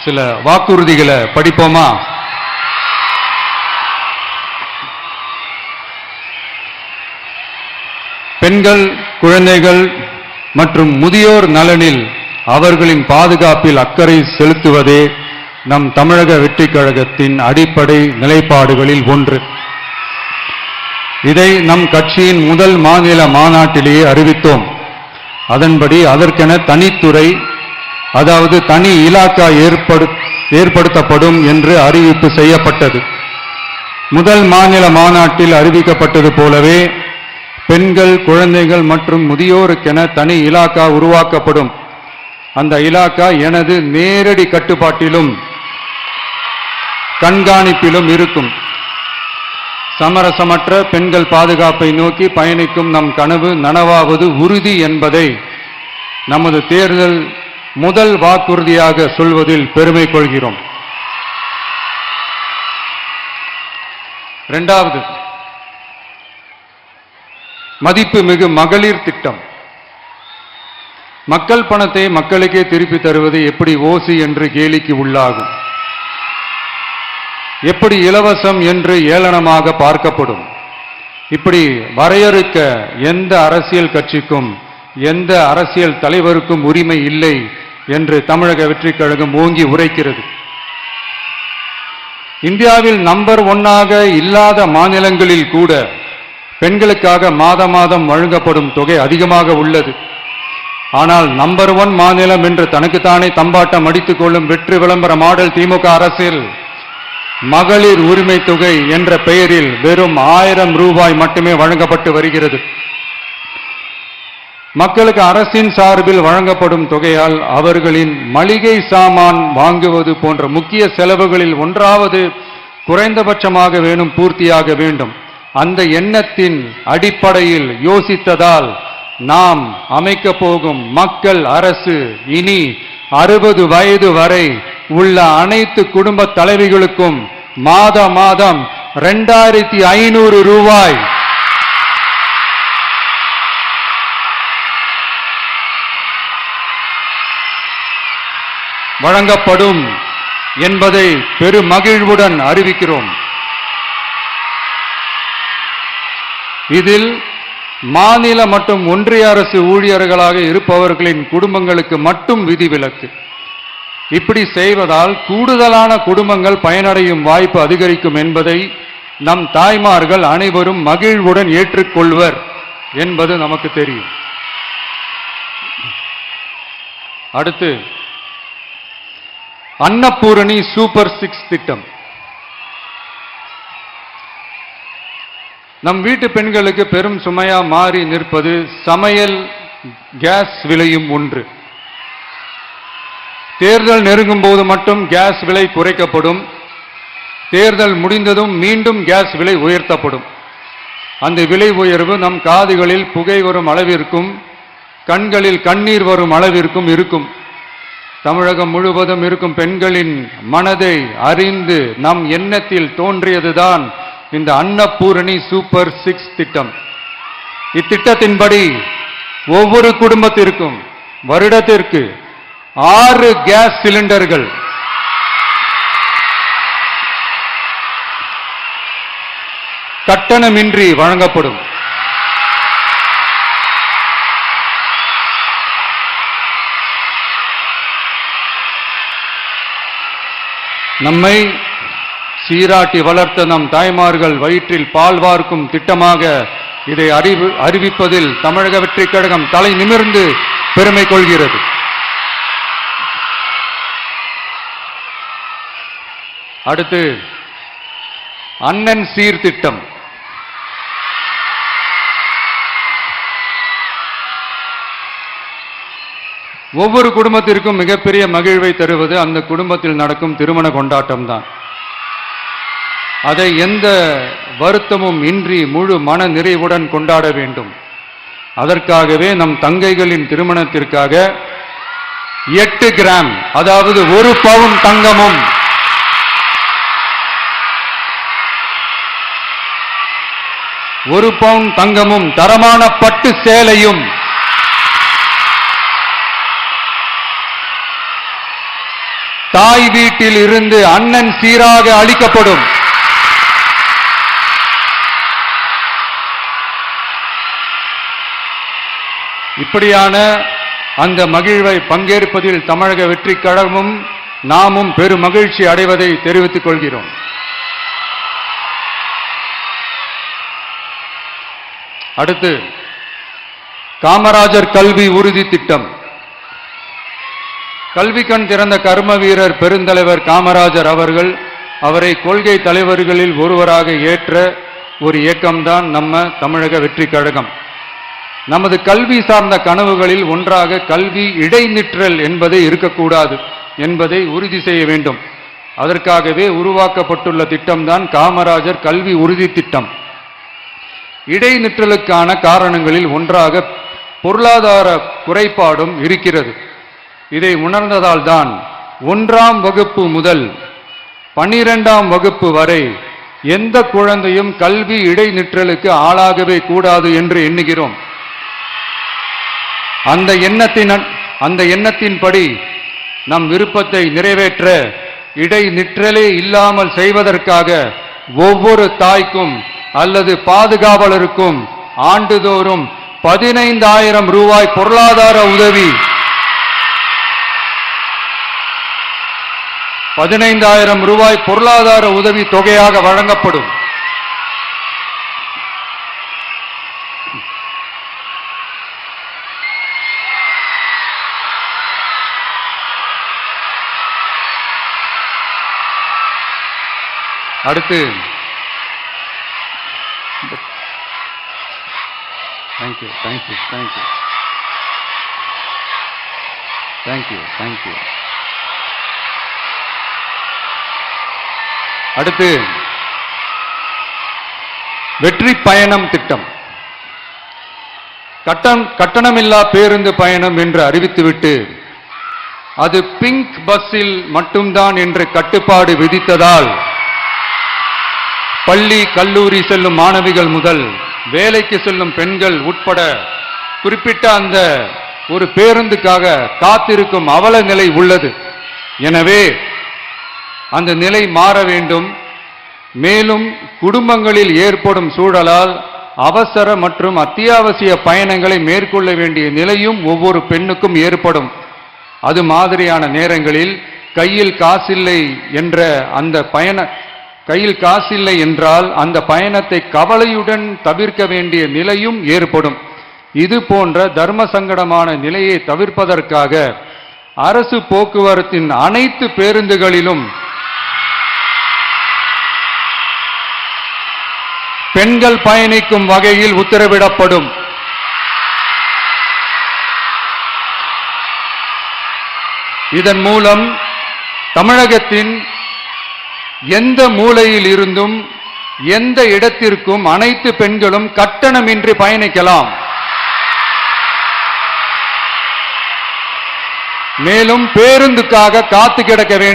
சில வாக்குறுதிகளை படிப்போமா? பெண்கள், குழந்தைகள் மற்றும் முதியோர் நலனில் அவர்களின் பாதுகாப்பில் அக்கறை செலுத்துவதே நம் தமிழக வெற்றிக் கழகத்தின் அடிப்படை நிலைப்பாடுகளில் ஒன்று. இதை நம் கட்சியின் முதல் மாநில மாநாட்டிலேயே அறிவித்தோம். அதன்படி அதற்கென தனித்துறை, அதாவது தனி இலாக்கா ஏற்படுத்தப்படும் என்று அறிவிப்பு செய்யப்பட்டது. முதல் மாநில மாநாட்டில் அறிவிக்கப்பட்டது போலவே பெண்கள், குழந்தைகள் மற்றும் முதியோருக்கென தனி இலாக்கா உருவாக்கப்படும். அந்த இலாக்கா எனது நேரடி கட்டுப்பாட்டிலும் கண்காணிப்பிலும் இருக்கும். சமரசமற்ற பெண்கள் பாதுகாப்பை நோக்கி பயணிக்கும் நம் கனவு நனவாவது உறுதி என்பதை நமது தேர்தல் முதல் வாக்குறுதியாக சொல்வதில் பெருமை கொள்கிறோம். இரண்டாவது, மதிப்புமிகு மகளிர் திட்டம். மக்கள் பணத்தை மக்களுக்கே திருப்பி தருவது எப்படி ஓசி என்று கேலிக்கு உள்ளாகும், எப்படி இலவசம் என்று ஏளனமாக பார்க்கப்படும். இப்படி வரையறுக்க எந்த அரசியல் கட்சிக்கும் எந்த அரசியல் தலைவருக்கும் உரிமை இல்லை என்று தமிழக வெற்றிக் கழகம் ஓங்கி உரைக்கிறது. இந்தியாவில் நம்பர் 1 இல்லாத மாநிலங்களில் கூட பெண்களுக்காக மாதம் வழங்கப்படும் தொகை அதிகமாக உள்ளது. ஆனால் நம்பர் 1 மாநிலம் என்று தனக்குத்தானே தம்பாட்டம் அடித்துக் கொள்ளும் வெற்றி விளம்பர மாடல் திமுக அரசில் மகளிர் உரிமை தொகை என்ற பெயரில் வெறும் 1000 ரூபாய் மட்டுமே வழங்கப்பட்டு வருகிறது. மக்களுக்கு அரசின் சார்பில் வழங்கப்படும் தொகையால் அவர்களின் மளிகை சாமான் வாங்குவது போன்ற முக்கிய செலவுகளில் ஒன்றாவது குறைந்தபட்சமாக வேணும் பூர்த்தியாக வேண்டும். அந்த எண்ணத்தின் அடிப்படையில் யோசித்ததால் நாம் அமைக்க போகும் மக்கள் அரசு இனி 60 வயது வரை உள்ள அனைத்து குடும்ப தலைவிகளுக்கும் மாதம் 2500 ரூபாய் வழங்கப்படும் என்பதை பெருமகிழ்வுடன் அறிவிக்கிறோம். இதில் மாநில மற்றும் ஒன்றிய அரசு ஊழியர்களாக இருப்பவர்களின் குடும்பங்களுக்கு மட்டும் விதிவிலக்கு. இப்படி செய்வதால் கூடுதலான குடும்பங்கள் பயனடையும் வாய்ப்பு அதிகரிக்கும் என்பதை நம் தாய்மார்கள் அனைவரும் மகிழ்வுடன் ஏற்றுக்கொள்வர் என்பது நமக்கு தெரியும். அடுத்து, அன்னபூரணி சூப்பர் 6 திட்டம். நம் வீட்டு பெண்களுக்கு பெரும் சுமையா மாறி நிற்பது சமையல் கேஸ் விலையும் ஒன்று. தேர்தல் நெருங்கும் போது மட்டும் கேஸ் விலை குறைக்கப்படும். தேர்தல் முடிந்ததும் மீண்டும் கேஸ் விலை உயர்த்தப்படும். அந்த விலை உயர்வு நம் காதுகளில் புகை வரும் அளவிற்கும் கண்களில் கண்ணீர் வரும் அளவிற்கும் இருக்கும். தமிழகம் முழுவதும் இருக்கும் பெண்களின் மனதை அறிந்து நம் எண்ணத்தில் தோன்றியதுதான் இந்த அன்னபூரணி சூப்பர் 6 திட்டம். இத்திட்டத்தின்படி ஒவ்வொரு குடும்பத்திற்கும் வருடத்திற்கு 6 கேஸ் சிலிண்டர்கள் கட்டணமின்றி வழங்கப்படும். நம்மை சீராட்டி வளர்த்த நம் தாய்மார்கள் வயிற்றில் பால் வார்க்கும் திட்டமாக இதை அறிவிப்பதில் தமிழக வெற்றிக் கழகம் தலை நிமிர்ந்து பெருமை கொள்கிறது. அடுத்து, அண்ணன் சீர்திட்டம். ஒவ்வொரு குடும்பத்திற்கும் மிகப்பெரிய மகிழ்வை தருவது அந்த குடும்பத்தில் நடக்கும் திருமண கொண்டாட்டம் தான். அதை எந்த வருத்தமும் இன்றி முழு மன நிறைவுடன் கொண்டாட வேண்டும். அதற்காகவே நம் தங்கைகளின் திருமணத்திற்காக 8 கிராம், அதாவது 1 பவுன் தங்கமும் 1 பவுன் தங்கமும் தரமான பட்டு சேலையும் தாய் வீட்டில் இருந்து அண்ணன் சீராக அளிக்கப்படும். இப்படியான அந்த மகிழ்வை பங்கேற்பதில் தமிழக வெற்றிக் கழகமும் நாமும் பெரும் மகிழ்ச்சி அடைவதை தெரிவித்துக் கொள்கிறோம். அடுத்து காமராஜர் கல்வி உறுதி திட்டம். கல்வி கண் திறந்த கர்ம வீரர் பெருந்தலைவர் காமராஜர் அவர்கள் அவரை கொள்கை தலைவர்களில் ஒருவராக ஏற்ற ஒரு இயக்கம்தான் நம்ம தமிழக வெற்றிக் கழகம். நமது கல்வி சார்ந்த கனவுகளில் ஒன்றாக கல்வி இடைநிற்றல் என்பதை இருக்கக்கூடாது என்பதை உறுதி செய்ய வேண்டும். அதற்காகவே உருவாக்கப்பட்டுள்ள திட்டம்தான் காமராஜர் கல்வி உறுதி திட்டம். இடைநிற்றலுக்கான காரணங்களில் ஒன்றாக பொருளாதார குறைபாடும் இருக்கிறது. இதை உணர்ந்ததால் தான் 1ஆம் வகுப்பு முதல் 12ஆம் வகுப்பு வரை எந்த குழந்தையும் கல்வி இடைநிற்றலுக்கு ஆளாகவே கூடாது என்று எண்ணுகிறோம். அந்த எண்ணத்தின்படி நம் விருப்பத்தை நிறைவேற்ற இடைநிற்றலே இல்லாமல் செய்வதற்காக ஒவ்வொரு தாய்க்கும் அல்லது பாதுகாவலருக்கும் ஆண்டுதோறும் 15,000 ரூபாய் பொருளாதார உதவி 15,000 ரூபாய் பொருளாதார உதவி தொகையாக வழங்கப்படும். அடுத்து தேங்க்யூ. அடுத்து வெற்றி பயணம் திட்டம். கட்டணமில்லா பேருந்து பயணம் என்று அறிவித்துவிட்டு அது பிங்க் பஸ்ஸில் மட்டும்தான் என்று கட்டுப்பாடு விதித்ததால் பள்ளி கல்லூரி செல்லும் மாணவிகள் முதல் வேலைக்கு செல்லும் பெண்கள் உட்பட குறிப்பிட்ட அந்த ஒரு பேருந்துக்காக காத்திருக்கும் அவல நிலை உள்ளது. எனவே அந்த நிலை மாற வேண்டும். மேலும் குடும்பங்களில் ஏற்படும் சூழலால் அவசர மற்றும் அத்தியாவசிய பயணங்களை மேற்கொள்ள வேண்டிய நிலையும் ஒவ்வொரு பெண்ணுக்கும் ஏற்படும். அது மாதிரியான நேரங்களில் கையில் காசில்லை என்றால் அந்த பயணத்தை கவலையுடன் தவிர்க்க வேண்டிய நிலையும் ஏற்படும். இது போன்ற தர்ம சங்கடமான நிலையை தவிர்ப்பதற்காக அரசு போக்குவரத்தின் அனைத்து பேருந்துகளிலும் பெண்கள் பயணிக்கும் வகையில் உத்தரவிடப்படும். இதன் மூலம் தமிழகத்தின் எந்த மூலையில் இருந்தும் எந்த இடத்திற்கும் அனைத்து பெண்களும் கட்டணமின்றி பயணிக்கலாம். மேலும் பேருந்துக்காக காத்து கிடக்க வேண்டும்.